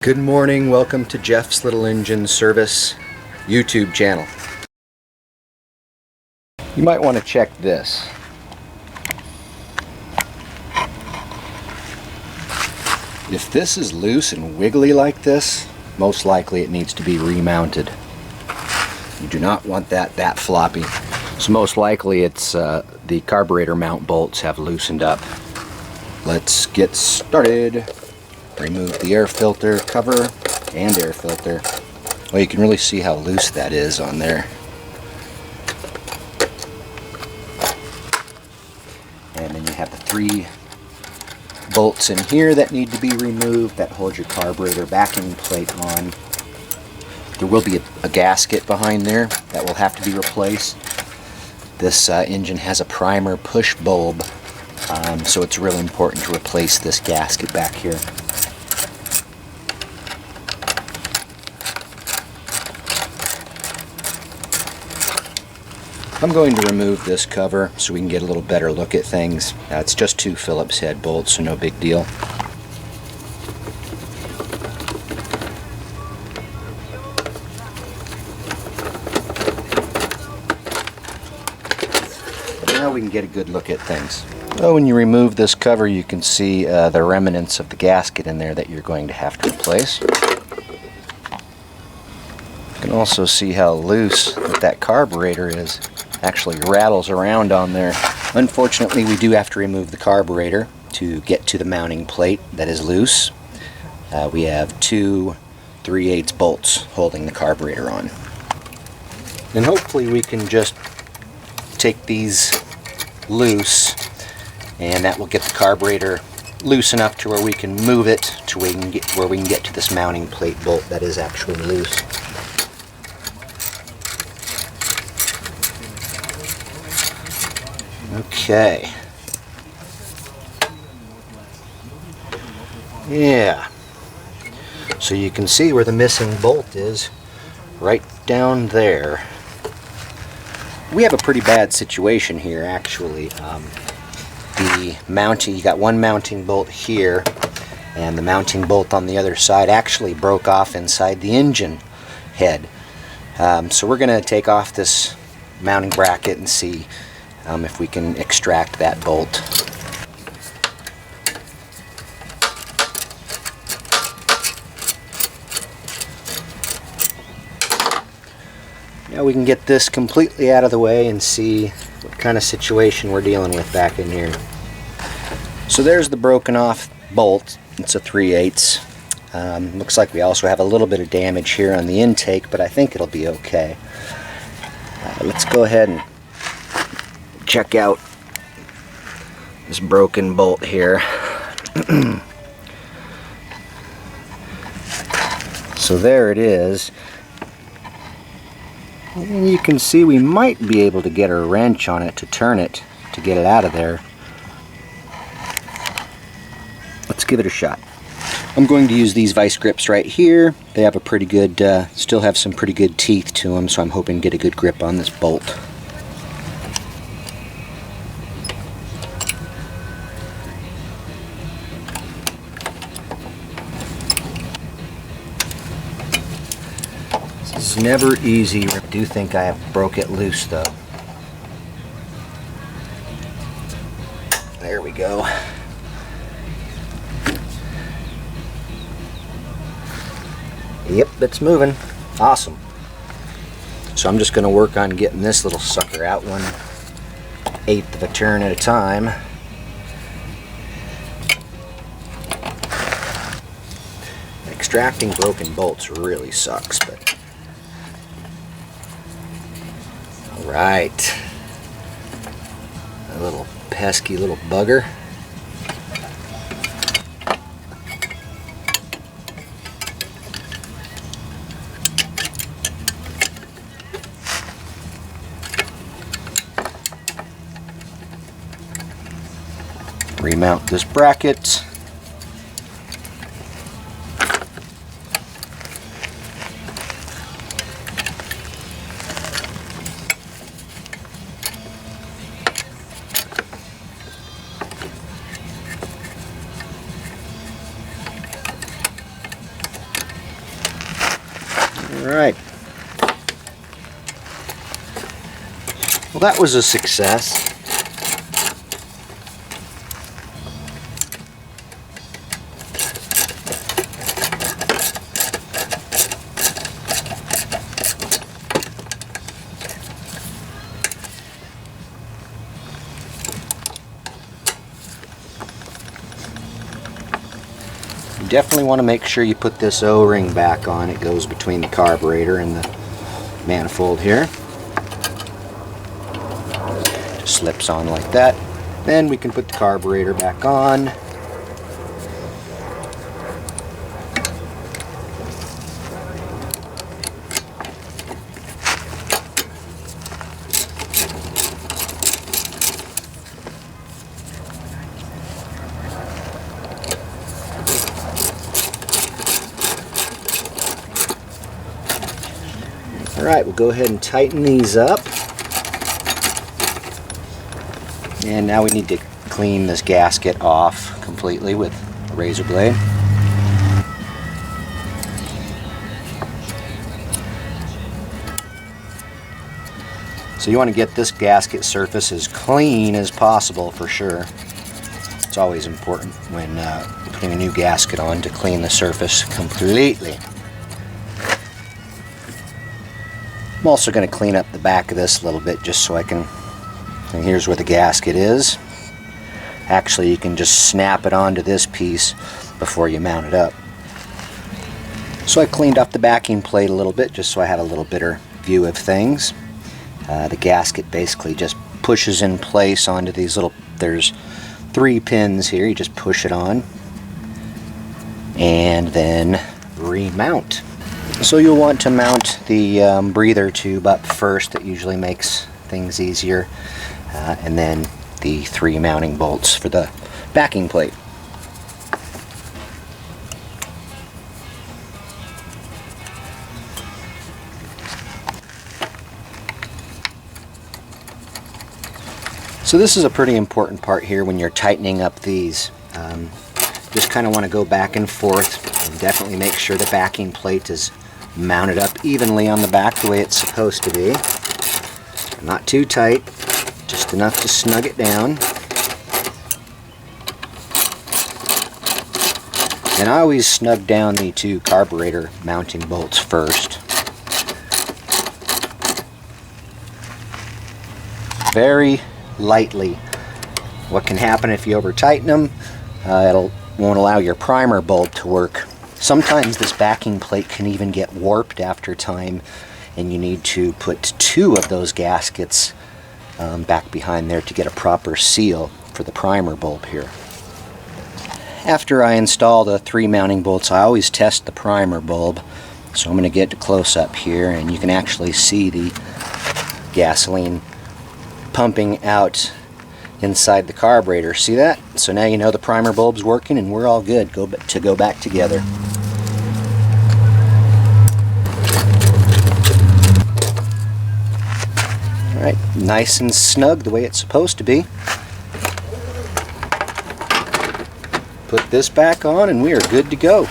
Good morning, welcome to Jeff's Little Engine Service YouTube channel. You might want to check this. If this is loose and wiggly like this, most likely it needs to be remounted. You do not want that floppy. So most likely it's the carburetor mount bolts have loosened up. Let's get started. Remove the air filter cover and air filter. Well, you can really see how loose that is on there. And then you have the 3 bolts in here that need to be removed that hold your carburetor backing plate on. There will be a gasket behind there that will have to be replaced. This engine has a primer push bulb, so it's really important to replace this gasket back here. I'm going to remove this cover so we can get a little better look at things. It's just 2 Phillips head bolts, so no big deal. Now we can get a good look at things. Well, when you remove this cover, you can see the remnants of the gasket in there that you're going to have to replace. You can also see how loose that carburetor is. Actually rattles around on there. Unfortunately, we do have to remove the carburetor to get to the mounting plate that is loose. We have 2 3/8 bolts holding the carburetor on. And hopefully we can just take these loose, and that will get the carburetor loose enough to where we can move it to where we can get to this mounting plate bolt that is actually loose. Okay. Yeah. So you can see where the missing bolt is, right down there. We have a pretty bad situation here, actually. The mounting, you got one mounting bolt here, and the mounting bolt on the other side actually broke off inside the engine head. So we're going to take off this mounting bracket and see if we can extract that bolt. Now we can get this completely out of the way and see what kind of situation we're dealing with back in here. So there's the broken off bolt. It's a 3/8. Looks like we also have a little bit of damage here on the intake, but I think it'll be okay. Let's go ahead and check out this broken bolt here. So there it is. And you can see we might be able to get a wrench on it to turn it to get it out of there. Let's give it a shot. I'm going to use these vice grips right here. They have a pretty good, still have some pretty good teeth to them, so I'm hoping to get a good grip on this bolt. It's never easy. I do think I have broke it loose though. There we go. Yep, it's moving. Awesome. So I'm just going to work on getting this little sucker out 1/8 of a turn at a time. Extracting broken bolts really sucks, but right. A little pesky little bugger. Remount this bracket. Alright. Well, that was a success. You definitely want to make sure you put this O-ring back on. It goes between the carburetor and the manifold here. Just slips on like that. Then we can put the carburetor back on. Alright, we'll go ahead and tighten these up. And now we need to clean this gasket off completely with a razor blade. So you want to get this gasket surface as clean as possible for sure. It's always important when putting a new gasket on to clean the surface completely. I'm also going to clean up the back of this a little bit just so I can, and here's where the gasket is. Actually, you can just snap it onto this piece before you mount it up. So I cleaned up the backing plate a little bit just so I had a little better view of things. The gasket basically just pushes in place onto these little, there's 3 pins here, you just push it on and then remount. So you'll want to mount the breather tube up first. That usually makes things easier. And then the 3 mounting bolts for the backing plate. So this is a pretty important part here when you're tightening up these. Just kind of want to go back and forth and definitely make sure the backing plate is mounted up evenly on the back the way it's supposed to be. Not too tight, just enough to snug it down. And I always snug down the 2 carburetor mounting bolts first. Very lightly. What can happen if you over tighten them, it won't allow your primer bulb to work. Sometimes this backing plate can even get warped after time, and you need to put 2 of those gaskets back behind there to get a proper seal for the primer bulb here. After I install the 3 mounting bolts, I always test the primer bulb. So I'm going to get to close up here, and you can actually see the gasoline pumping out inside the carburetor. See that? So now you know the primer bulb's working and we're all good to go back together. Alright, nice and snug the way it's supposed to be. Put this back on and we are good to go.